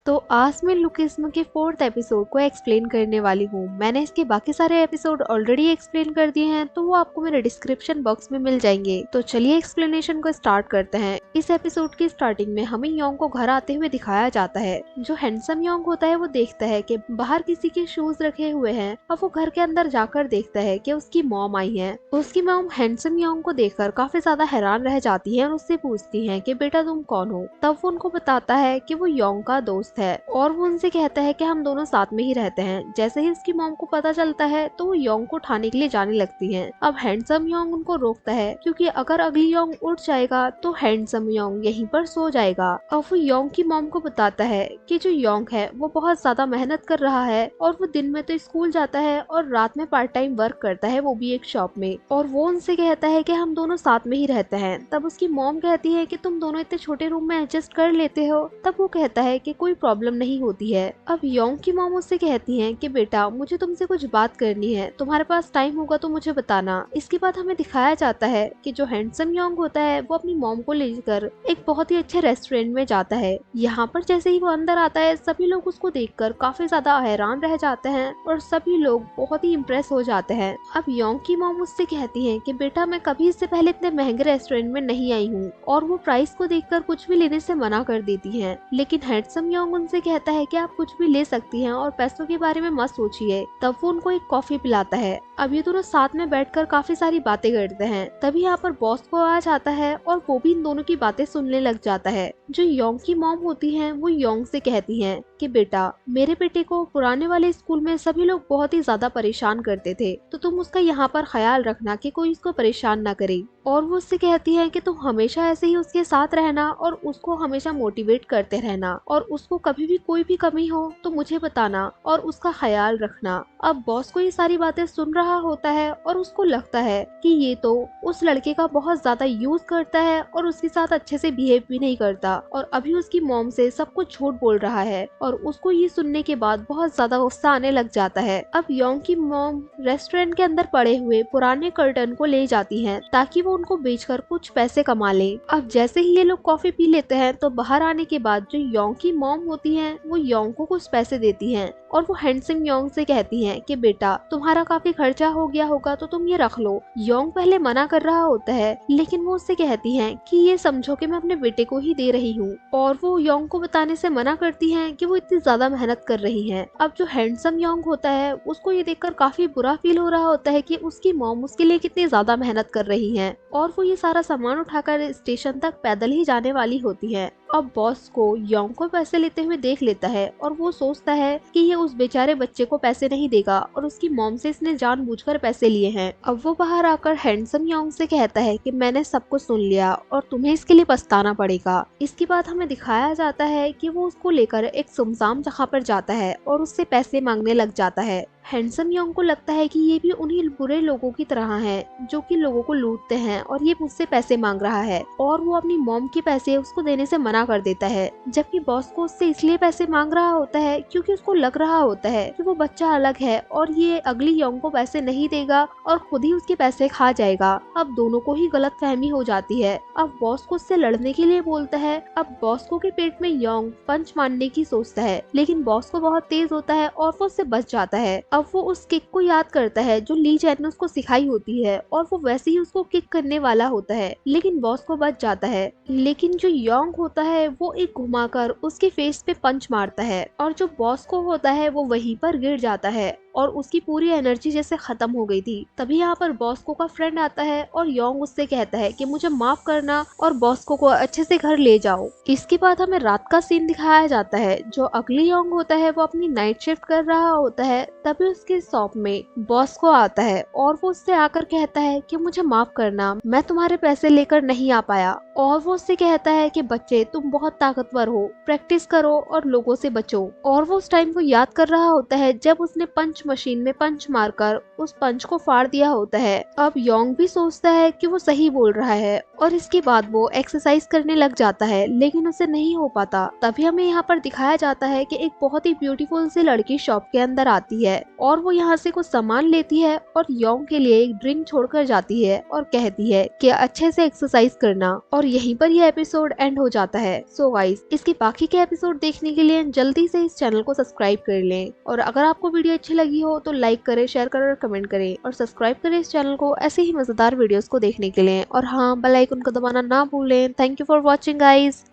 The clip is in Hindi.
तो आज मैं लुकिज्म के 4th एपिसोड को एक्सप्लेन करने वाली हूँ। मैंने इसके बाकी सारे एपिसोड ऑलरेडी एक्सप्लेन कर दिए हैं, तो वो आपको मेरे डिस्क्रिप्शन बॉक्स में मिल जाएंगे। तो चलिए एक्सप्लेनेशन को स्टार्ट करते हैं। इस एपिसोड की स्टार्टिंग में हमें योंग को घर आते हुए दिखाया जाता है। जो हैंडसम योंग होता है वो देखता है कि बाहर किसी के शूज रखे हुए हैं और वो घर के अंदर जाकर देखता है कि उसकी मॉम आई है। उसकी मॉम हैंडसम योंग को देखकर काफी ज्यादा हैरान रह जाती है और उससे पूछती है कि बेटा तुम कौन हो। तब वो उनको बताता है कि वो योंग का दोस्त है और वो उनसे कहता है कि हम दोनों साथ में ही रहते हैं। जैसे ही उसकी मॉम को पता चलता है तो वो योंग को उठाने के लिए जाने लगती हैं। अब हैंडसम योंग उनको रोकता है क्योंकि अगर अगली योंग उठ जाएगा तो हैंडसम योंग यहीं पर सो जाएगा। अब वो योंग की मॉम को बताता है कि जो योंग है वो बहुत ज्यादा मेहनत कर रहा है और वो दिन में तो स्कूल जाता है और रात में पार्ट टाइम वर्क करता है, वो भी एक शॉप में। और वो उनसे कहता है कि हम दोनों साथ में ही रहते हैं। तब उसकी मॉम कहती है कि तुम दोनों इतने छोटे रूम में एडजस्ट कर लेते हो। तब वो कहता है कि कोई प्रॉब्लम नहीं होती है। अब योंग की मॉम उससे कहती है कि बेटा मुझे तुमसे कुछ बात करनी है, तुम्हारे पास टाइम होगा तो मुझे बताना। इसके बाद हमें दिखाया जाता है कि जो हैंडसम योंग होता है वो अपनी मॉम को लेकर एक बहुत ही अच्छे रेस्टोरेंट में जाता है। यहाँ पर जैसे ही वो अंदर आता है सभी लोग उसको देखकर काफी ज्यादा हैरान रह जाते हैं और सभी लोग बहुत ही इम्प्रेस हो जाते हैं। अब योंग की मॉम उससे कहती है कि बेटा मैं कभी इससे पहले इतने महंगे रेस्टोरेंट में नहीं आई हूँ, और वो प्राइस को देखकर कुछ भी लेने से मना कर देती है। लेकिन हैंडसम योंग उनसे कहता है कि आप कुछ भी ले सकती हैं और पैसों के बारे में मत सोचिए। तब वो उनको एक कॉफी पिलाता है। अब ये दोनों साथ में बैठकर काफी सारी बातें करते हैं। तभी यहाँ पर बॉस को आ जाता है और वो भी इन दोनों की बातें सुनने लग जाता है। जो योंग की मॉम होती है वो योंग से कहती है कि बेटा मेरे बेटे को पुराने वाले स्कूल में सभी लोग बहुत ही ज्यादा परेशान करते थे, तो तुम उसका यहाँ पर ख्याल रखना कि कोई उसको परेशान ना करे। और वो उससे कहती है कि तुम हमेशा ऐसे ही उसके साथ रहना और उसको हमेशा मोटिवेट करते रहना, और उसको कभी भी कोई भी कमी हो तो मुझे बताना और उसका ख्याल रखना। अब बॉस को ये सारी बातें सुन रहा होता है और उसको लगता है कि ये तो उस लड़के का बहुत ज्यादा यूज करता है और उसके साथ अच्छे से बिहेव भी नहीं करता, और अभी उसकी मॉम से सब कुछ झूठ बोल रहा है। और उसको ये सुनने के बाद बहुत ज्यादा गुस्सा आने लग जाता है। अब योंग की मॉम रेस्टोरेंट के अंदर पड़े हुए पुराने कर्टन को ले जाती है ताकि वो उनको बेचकर कुछ पैसे कमा ले। अब जैसे ही ये लोग कॉफी पी लेते हैं तो बाहर आने के बाद जो योंग की मॉम होती है वो योंग को कुछ पैसे देती हैं और वो हैंडसम योंग से कहती हैं कि बेटा तुम्हारा काफी खर्चा हो गया होगा तो तुम ये रख लो। योंग पहले मना कर रहा होता है लेकिन वो उससे कहती हैं कि ये समझो कि मैं अपने बेटे को ही दे रही हूँ, और वो योंग को बताने से मना करती हैं कि वो इतनी ज्यादा मेहनत कर रही हैं। अब जो हैंडसम योंग होता है उसको ये देखकर काफी बुरा फील हो रहा होता है कि उसकी मॉम उसके लिए कितनी ज्यादा मेहनत कर रही है, और वो ये सारा सामान उठाकर स्टेशन तक पैदल ही जाने वाली होती है। अब बॉस को योंग को पैसे लेते हुए देख लेता है और वो सोचता है कि ये उस बेचारे बच्चे को पैसे नहीं देगा और उसकी मॉम से इसने जानबूझकर पैसे लिए हैं। अब वो बाहर आकर हैंडसम योंग से कहता है कि मैंने सब कुछ सुन लिया और तुम्हें इसके लिए पछताना पड़ेगा। इसके बाद हमें दिखाया जाता है कि वो उसको लेकर एक सुनसान जगह पर जाता है और उससे पैसे मांगने लग जाता है। हैंडसम योंग को लगता है कि ये भी उन्हीं बुरे लोगों की तरह है जो कि लोगों को लूटते हैं और ये मुझसे पैसे मांग रहा है, और वो अपनी मॉम के पैसे उसको देने से मना कर देता है। जबकि बॉस को उससे इसलिए पैसे मांग रहा होता है क्योंकि उसको लग रहा होता है कि वो बच्चा अलग है और ये अगली योंग को पैसे नहीं देगा और खुद ही उसके पैसे खा जाएगा। अब दोनों को ही गलत फहमी हो जाती है। अब बॉस को उससे लड़ने के लिए बोलता है। अब बॉस को के पेट में योंग पंच मारने की सोचता है लेकिन बॉस को बहुत तेज होता है और वो उससे बच जाता है। अब वो उस किक को याद करता है जो ली चैन ने उसको सिखाई होती है और वो वैसे ही उसको किक करने वाला होता है लेकिन बॉस को बच जाता है। लेकिन जो योंग होता है वो एक घुमाकर उसके फेस पे पंच मारता है और जो बॉस को होता है वो वहीं पर गिर जाता है और उसकी पूरी एनर्जी जैसे खत्म हो गई थी। तभी यहाँ पर बॉस्को का फ्रेंड आता है और योंग उससे कहता है कि मुझे माफ करना और बॉस्को को अच्छे से घर ले जाओ। इसके बाद हमें रात का सीन दिखाया जाता है। जो अगली योंग होता है वो अपनी नाइट शिफ्ट कर रहा होता है। तभी उसके शॉप में बॉस्को आता है और वो उससे आकर कहता है कि मुझे माफ करना, मैं तुम्हारे पैसे लेकर नहीं आ पाया। और वो उससे कहता है कि बच्चे तुम बहुत ताकतवर हो, प्रैक्टिस करो और लोगों से बचो। और वो उस टाइम को याद कर रहा होता है जब उसने पंच मशीन में पंच मारकर उस पंच को फाड़ दिया होता है। अब योंग भी सोचता है कि वो सही बोल रहा है और इसके बाद वो एक्सरसाइज करने लग जाता है, लेकिन उसे नहीं हो पाता। तभी हमें यहाँ पर दिखाया जाता है कि एक बहुत ही ब्यूटीफुल सी लड़की शॉप के अंदर आती है और वो यहाँ से कुछ सामान लेती है और योंग के लिए एक ड्रिंक छोड़कर जाती है और कहती है कि अच्छे से एक्सरसाइज करना। और यहीं पर यह एपिसोड एंड हो जाता है। सो गाइस, इसके बाकी के एपिसोड देखने के लिए जल्दी से इस चैनल को सब्सक्राइब कर लें और अगर आपको वीडियो अच्छी लगी हो तो लाइक करें, शेयर करें और कमेंट करें और सब्सक्राइब करें इस चैनल को ऐसे ही मजेदार वीडियोस को देखने के लिए। और हाँ, बेल आइकन को दबाना ना भूलें। Thank you for watching guys.